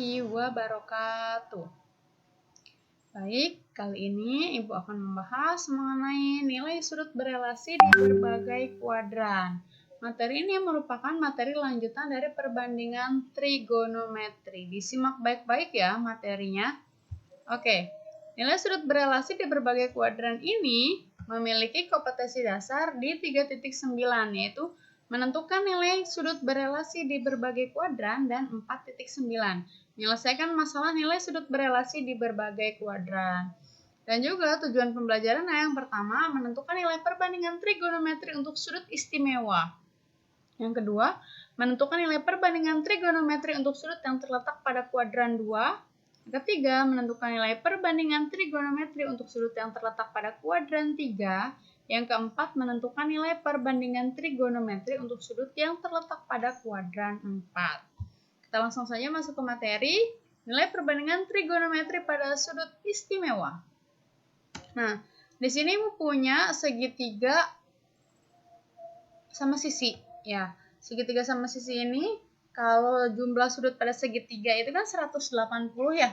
warahmatullahi wabarakatuh. Baik, kali ini Ibu akan membahas mengenai nilai sudut berelasi di berbagai kuadran. Materi ini merupakan materi lanjutan dari perbandingan trigonometri. Disimak baik-baik ya materinya. Oke, nilai sudut berelasi di berbagai kuadran ini memiliki kompetensi dasar di 3.9, yaitu menentukan nilai sudut berelasi di berbagai kuadran dan 4.9. Menyelesaikan masalah nilai sudut berelasi di berbagai kuadran. Dan juga tujuan pembelajaran yang pertama, menentukan nilai perbandingan trigonometri untuk sudut istimewa. Yang kedua, menentukan nilai perbandingan trigonometri untuk sudut yang terletak pada kuadran 2. Yang ketiga, menentukan nilai perbandingan trigonometri untuk sudut yang terletak pada kuadran 3. Yang keempat, menentukan nilai perbandingan trigonometri untuk sudut yang terletak pada kuadran 4. Kita langsung saja masuk ke materi, nilai perbandingan trigonometri pada sudut istimewa. Nah, di sini punya segitiga sama sisi. Ya, segitiga sama sisi ini, kalau jumlah sudut pada segitiga itu kan 180 ya.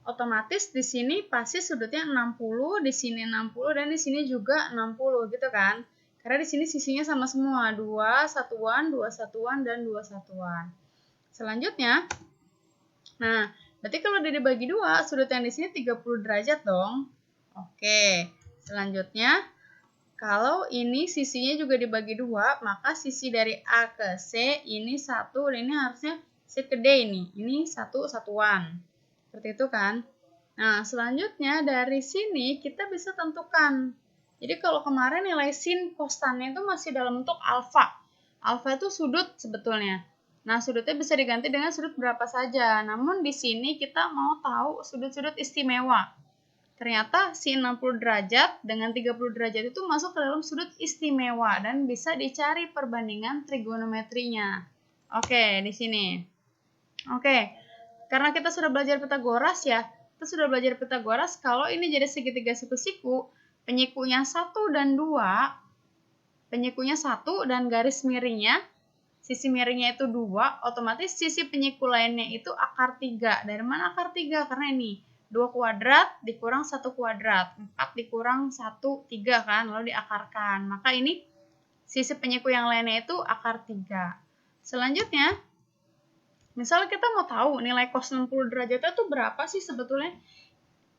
Otomatis di sini pasti sudutnya 60, di sini 60 dan di sini juga 60 gitu kan. Karena di sini sisinya sama semua, 2 satuan, 2 satuan dan 2 satuan. Selanjutnya, nah, berarti kalau dibagi 2, sudut yang di sini 30 derajat dong. Oke, selanjutnya kalau ini sisinya juga dibagi 2, maka sisi dari A ke C ini 1, dan ini harusnya C ke D ini 1 satuan. Seperti itu kan. Nah, selanjutnya dari sini kita bisa tentukan. Jadi kalau kemarin nilai sin kostannya itu masih dalam bentuk alfa. Alfa itu sudut sebetulnya. Nah, sudutnya bisa diganti dengan sudut berapa saja. Namun di sini kita mau tahu sudut-sudut istimewa. Ternyata sin 60 derajat dengan 30 derajat itu masuk ke dalam sudut istimewa dan bisa dicari perbandingan trigonometrinya. Oke, di sini. Oke, karena kita sudah belajar Pitagoras ya. Kita sudah belajar Pitagoras, kalau ini jadi segitiga satu siku, penyikunya 1 dan 2, penyikunya 1 dan garis miringnya, sisi miringnya itu 2, otomatis sisi penyiku lainnya itu akar 3. Dari mana akar 3? Karena ini 2 kuadrat dikurang 1 kuadrat, 4 dikurang 1, 3 kan, lalu diakarkan. Maka ini sisi penyiku yang lainnya itu akar 3. Selanjutnya, misalnya kita mau tahu nilai cos 60 derajatnya itu berapa sih sebetulnya?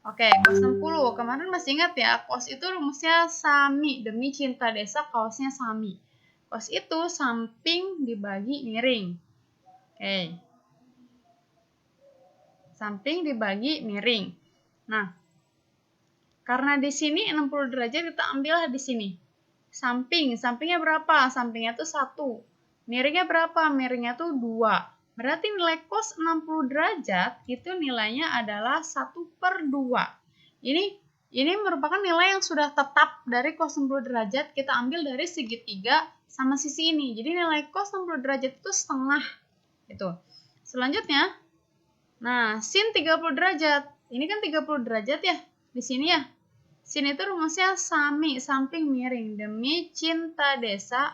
Oke, cos 60. Kemarin masih ingat ya, cos itu rumusnya sami. Demi cinta desa, cosnya sami. Cos itu samping dibagi miring. Oke. Samping dibagi miring. Nah, karena di sini 60 derajat kita ambillah di sini. Sampingnya berapa? Sampingnya itu 1. Miringnya berapa? Miringnya itu 2. Berarti nilai cos 60 derajat itu nilainya adalah 1/2. Ini merupakan nilai yang sudah tetap dari cos 60 derajat kita ambil dari segitiga sama sisi ini. Jadi nilai cos 60 derajat itu setengah. Gitu. Selanjutnya, nah, sin 30 derajat. Ini kan 30 derajat ya di sini ya. Sin itu rumusnya sami, samping miring. Demi cinta desa,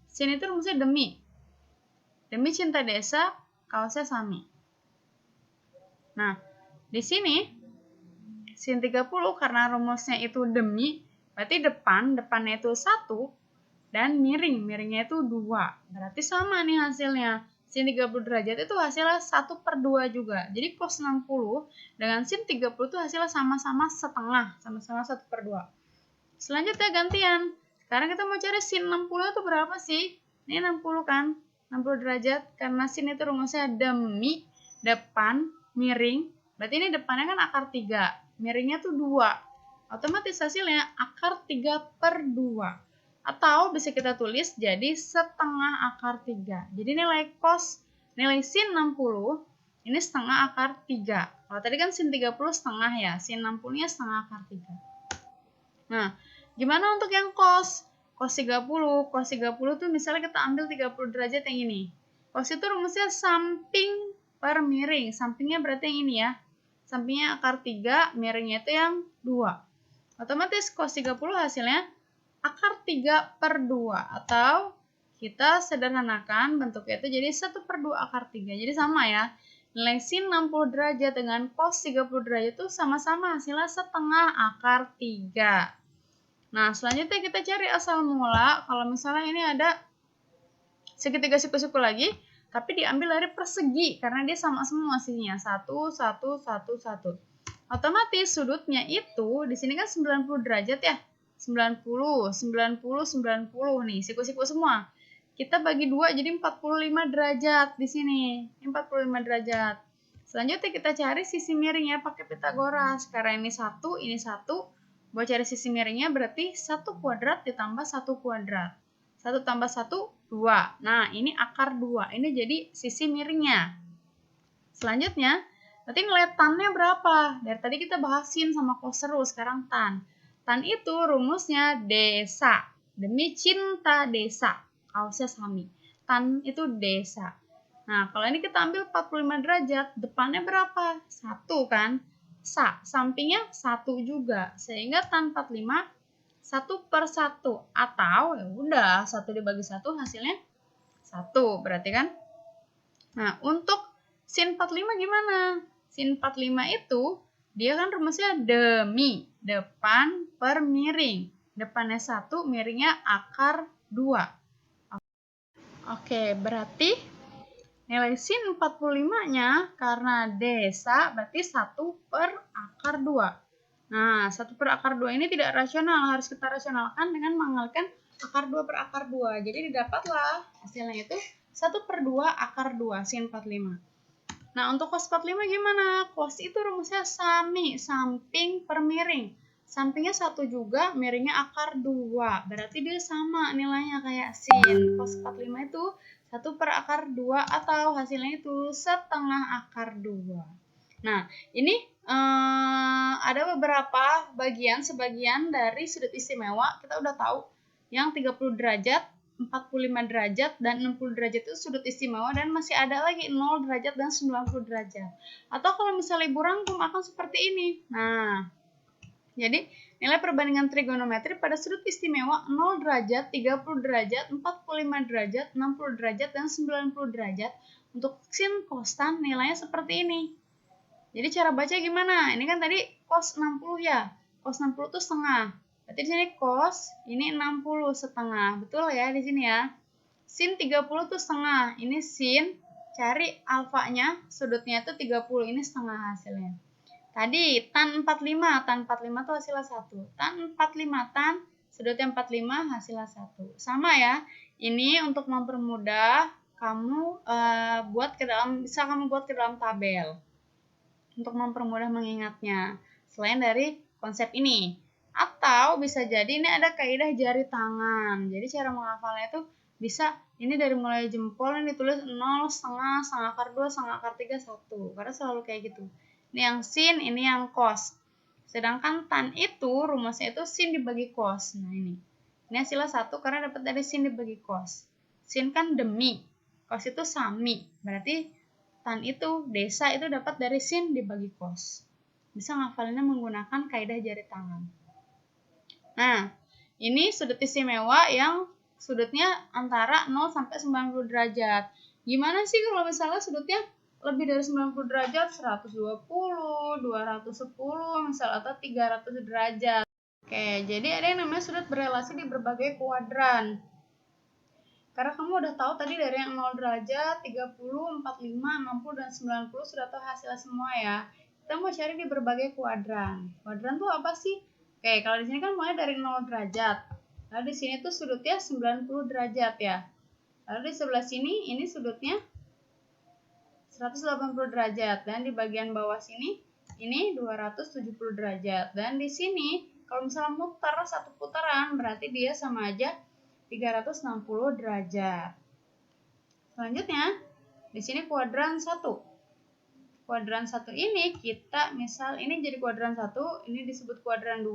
sin itu rumusnya demi. Demi cinta desa, kaosnya sami. Nah, di sini sin 30 karena rumusnya itu demi, berarti depannya itu 1 dan miringnya itu 2. Berarti sama nih hasilnya. Sin 30 derajat itu hasilnya 1/2 juga. Jadi cos 60 dengan sin 30 itu hasilnya sama-sama setengah, sama-sama 1/2. Selanjutnya gantian. Sekarang kita mau cari sin 60 itu berapa sih? Ini 60 kan? 60 derajat. Karena sin itu rumusnya demi, depan, miring. Berarti ini depannya kan akar 3. Miringnya tuh 2. Otomatis hasilnya akar 3/2. Atau bisa kita tulis jadi setengah akar 3. Jadi nilai sin 60 ini setengah akar 3. Kalau tadi kan sin 30 setengah ya, sin 60-nya setengah akar 3. Nah, gimana untuk yang cos? Cos 30. Cos 30 tuh misalnya kita ambil 30 derajat yang ini. Cos itu rumusnya samping per miring. Sampingnya berarti yang ini ya. Sampingnya akar 3, miringnya itu yang 2. Otomatis cos 30 hasilnya akar 3/2, atau kita sederhanakan bentuknya itu jadi 1/2 akar 3. Jadi sama ya. Nilai sin 60 derajat dengan cos 30 derajat itu sama-sama hasilnya setengah akar 3. Nah, selanjutnya kita cari asal mula. Kalau misalnya ini ada segitiga siku-siku lagi, tapi diambil dari persegi karena dia sama semua sisinya. 1, 1, 1, 1. Otomatis sudutnya itu di sini kan 90 derajat ya. 90, 90, 90 nih, siku-siku semua. Kita bagi 2 jadi 45 derajat di sini. Ini 45 derajat. Selanjutnya kita cari sisi miringnya pakai Pitagoras. Karena ini 1, ini 1. Buat cari sisi miringnya berarti 1 kuadrat ditambah 1 kuadrat. 1 tambah 1, 2. Nah, ini akar 2. Ini jadi sisi miringnya. Selanjutnya, berarti nilai tannya berapa? Dari tadi kita bahas sin sama cos terus, sekarang tan. Tan itu rumusnya desa. Demi cinta desa. Kaosnya sami. Tan itu desa. Nah, kalau ini kita ambil 45 derajat, depannya berapa? 1 kan? Sampingnya 1 juga. Sehingga tan 45 1/1. Atau ya udah 1 dibagi 1 hasilnya 1 berarti kan? Nah, untuk sin 45 gimana? Sin 45 itu dia kan rumusnya demi, depan per miring. Depannya 1, miringnya akar 2. Oke, berarti nilai sin 45-nya karena desa berarti 1 per akar 2. Nah, 1 per akar 2 ini tidak rasional. Harus kita rasionalkan dengan mengalihkan akar 2 per akar 2. Jadi didapatlah hasilnya itu 1 per 2 akar 2 sin 45. Nah, untuk cos 45 gimana? Cos itu rumusnya sami, samping per miring. Sampingnya 1 juga, miringnya akar 2. Berarti dia sama nilainya kayak sin. Cos 45 itu 1 per akar 2 atau hasilnya itu setengah akar 2. Nah, ini ada beberapa sebagian dari sudut istimewa. Kita udah tahu yang 30 derajat, 45 derajat, dan 60 derajat itu sudut istimewa, dan masih ada lagi 0 derajat dan 90 derajat. Atau kalau misalnya ibu rangkum akan seperti ini. Nah, jadi nilai perbandingan trigonometri pada sudut istimewa 0 derajat, 30 derajat, 45 derajat, 60 derajat, dan 90 derajat. Untuk sin kostan nilainya seperti ini. Jadi cara baca gimana? Ini kan tadi cos 60 ya. Cos 60 itu setengah. Berarti di sini cos, ini 60 setengah. Betul ya di sini ya. Sin 30 itu setengah. Ini sin, cari alfanya, sudutnya itu 30. Ini setengah hasilnya. Tadi tan 45. Tan 45 itu hasilnya 1. Tan 45, tan sudutnya 45, hasilnya 1. Sama ya. Ini untuk mempermudah kamu bisa kamu buat ke dalam tabel. Untuk mempermudah mengingatnya. Selain dari konsep ini. Atau bisa jadi ini ada kaidah jari tangan. Jadi cara menghafalnya itu bisa ini dari mulai jempol ini ditulis 0, setengah, setengah akar 2, setengah akar 3, 1. Karena selalu kayak gitu. Ini yang sin, ini yang cos. Sedangkan tan itu rumusnya itu sin dibagi cos. Nah ini. Ini hasilnya 1 karena dapat dari sin dibagi cos. Sin kan demi. Cos itu sami. Berarti tan itu, desa itu dapat dari sin dibagi cos. Bisa ngafalinnya menggunakan kaidah jari tangan. Nah, ini sudut istimewa yang sudutnya antara 0 sampai 90 derajat. Gimana sih kalau misalnya sudutnya lebih dari 90 derajat, 120, 210 misalnya, atau 300 derajat. Oke, jadi ada yang namanya sudut berelasi di berbagai kuadran. Karena kamu udah tahu tadi dari yang 0 derajat, 30, 45, 60, dan 90 sudah tahu hasilnya semua ya. Kita mau cari di berbagai kuadran. Kuadran tuh apa sih? Oke, kalau di sini kan mulai dari 0 derajat. Lalu di sini tuh sudutnya 90 derajat ya. Lalu di sebelah sini ini sudutnya 180 derajat, dan di bagian bawah sini ini 270 derajat. Dan di sini kalau misalnya muter satu putaran berarti dia sama aja 360 derajat. Selanjutnya, di sini kuadran 1. Kuadran 1 ini kita misal ini jadi kuadran 1, ini disebut kuadran 2,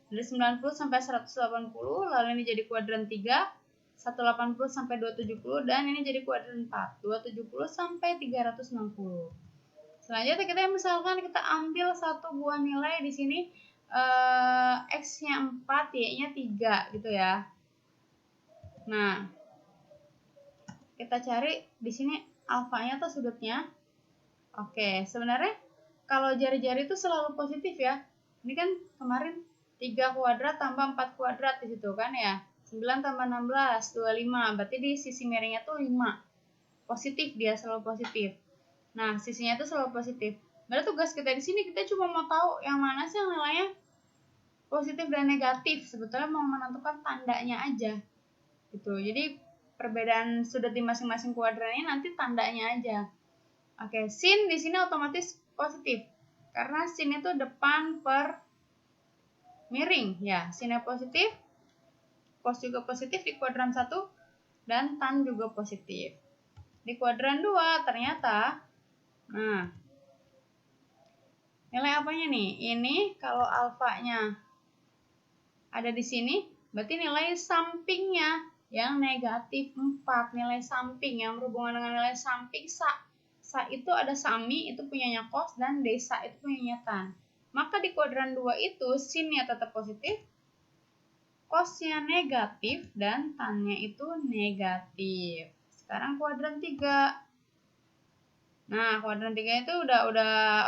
dari 90 sampai 180, lalu ini jadi kuadran 3, 180 sampai 270, dan ini jadi kuadran 4, 270 sampai 360. Selanjutnya kita misalkan kita ambil satu buah nilai di sini X-nya 4, Y-nya 3 gitu ya. Nah, kita cari di sini alfanya atau sudutnya. Oke, sebenarnya kalau jari-jari itu selalu positif ya. Ini kan kemarin 3 kuadrat tambah 4 kuadrat di situ kan ya. 9 tambah 16, 25. Berarti di sisi miringnya tuh 5. Positif, dia selalu positif. Nah, sisinya tuh selalu positif. Berarti tugas kita di sini kita cuma mau tahu yang mana sih yang nilainya positif dan negatif. Sebetulnya mau menentukan tandanya aja. Gitu. Jadi perbedaan sudut di masing-masing kuadrannya nanti tandanya aja. Oke, sin di sini otomatis positif. Karena sin itu depan per miring. Ya, sinnya positif. Cos juga positif di kuadran 1. Dan tan juga positif. Di kuadran 2 ternyata, nah, nilai apanya nih? Ini kalau alfanya ada di sini, berarti nilai sampingnya yang negatif 4. Nilai samping yang berhubungan dengan nilai samping sa. Sa itu ada sami, itu punyanya cos, dan desa itu punyanya tan. Maka di kuadran 2 itu sinnya tetap positif, cosnya negatif, dan tannya itu negatif. Sekarang kuadran 3. Nah, kuadran 3 itu udah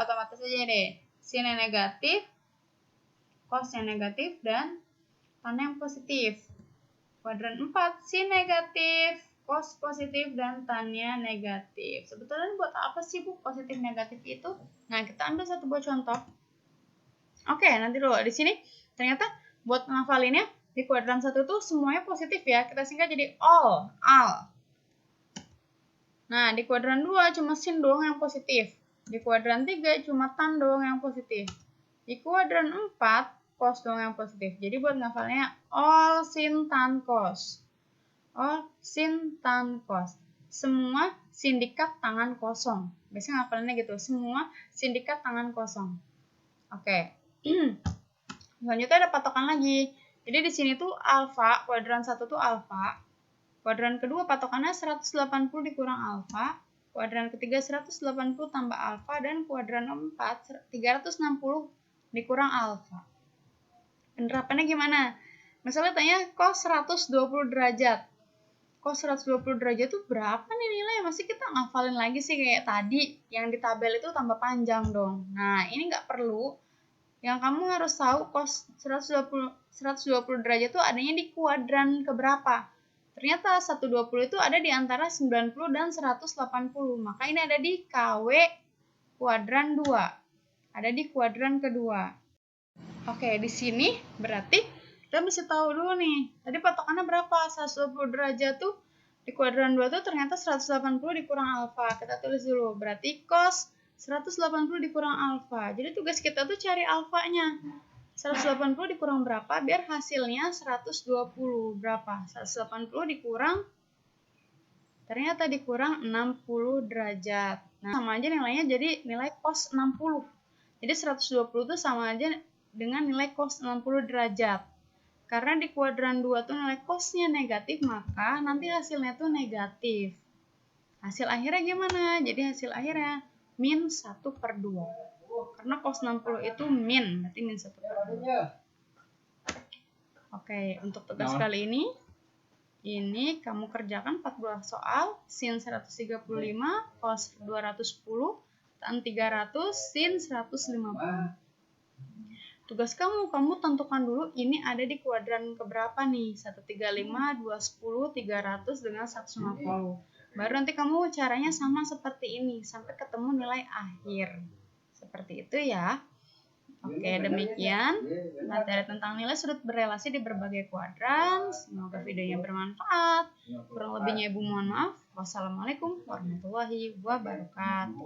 otomatis aja deh. Sinnya negatif, cosnya negatif, dan tan yang positif. Kuadran 4, sin negatif, cos positif, dan tannya negatif. Sebetulnya buat apa sih Bu positif negatif itu? Nah, kita ambil satu buah contoh. Oke, nanti dulu di sini ternyata buat ngafalinnya di kuadran 1 tuh semuanya positif ya. Kita singkat jadi all, al. Nah, di kuadran 2 cuma sin doang yang positif. Di kuadran 3 cuma tan doang yang positif. Di kuadran 4 cos doang yang positif. Jadi buat ngafalnya all sin tan cos. All sin tan cos. Semua sindikat tangan kosong. Biasanya ngapalinnya gitu. Semua sindikat tangan kosong. Oke. Selanjutnya ada patokan lagi. Jadi di sini tuh alfa, kuadran 1 tuh alfa. Kuadran kedua patokannya 180 dikurang alfa. Kuadran ketiga 180 tambah alfa. Dan kuadran 4 360 dikurang alfa. Penerapannya gimana? Misalnya tanya cos 120 derajat. Cos 120 derajat itu berapa nih nilainya? Masih kita ngafalin lagi sih kayak tadi. Yang di tabel itu tambah panjang dong. Nah, ini nggak perlu. Yang kamu harus tahu cos 120 derajat itu adanya di kuadran keberapa. Ternyata 120 itu ada di antara 90 dan 180. Maka ini ada di KW kuadran 2. Ada di kuadran kedua. Oke, di sini berarti kita mesti tahu dulu nih. Tadi patokannya berapa? 120 derajat tuh di kuadran 2 tuh ternyata 180 dikurang alfa. Kita tulis dulu. Berarti cos 180 dikurang alfa. Jadi tugas kita tuh cari alfanya. 180 dikurang berapa? Biar hasilnya 120. Berapa? 180 dikurang, ternyata dikurang 60 derajat. Nah, sama aja nilainya jadi nilai cos 60. Jadi 120 itu sama aja dengan nilai cos 60 derajat. Karena di kuadran 2 tuh nilai cosnya negatif, maka nanti hasilnya tuh negatif. Hasil akhirnya gimana? Jadi hasil akhirnya min 1/2. Karena cos 60 itu min, berarti min 1/2. Oke, untuk tugas kali ini kamu kerjakan 14 soal, sin 135, cos 210, tan 300, sin 150. Tugas kamu tentukan dulu ini ada di kuadran keberapa nih, 135, 210, 300 dengan 150. Baru nanti kamu caranya sama seperti ini, sampai ketemu nilai akhir. Seperti itu ya. Oke, demikian materi tentang nilai sudut berelasi di berbagai kuadran. Semoga videonya bermanfaat. Kurang lebihnya Ibu mohon maaf. Wassalamualaikum warahmatullahi wabarakatuh.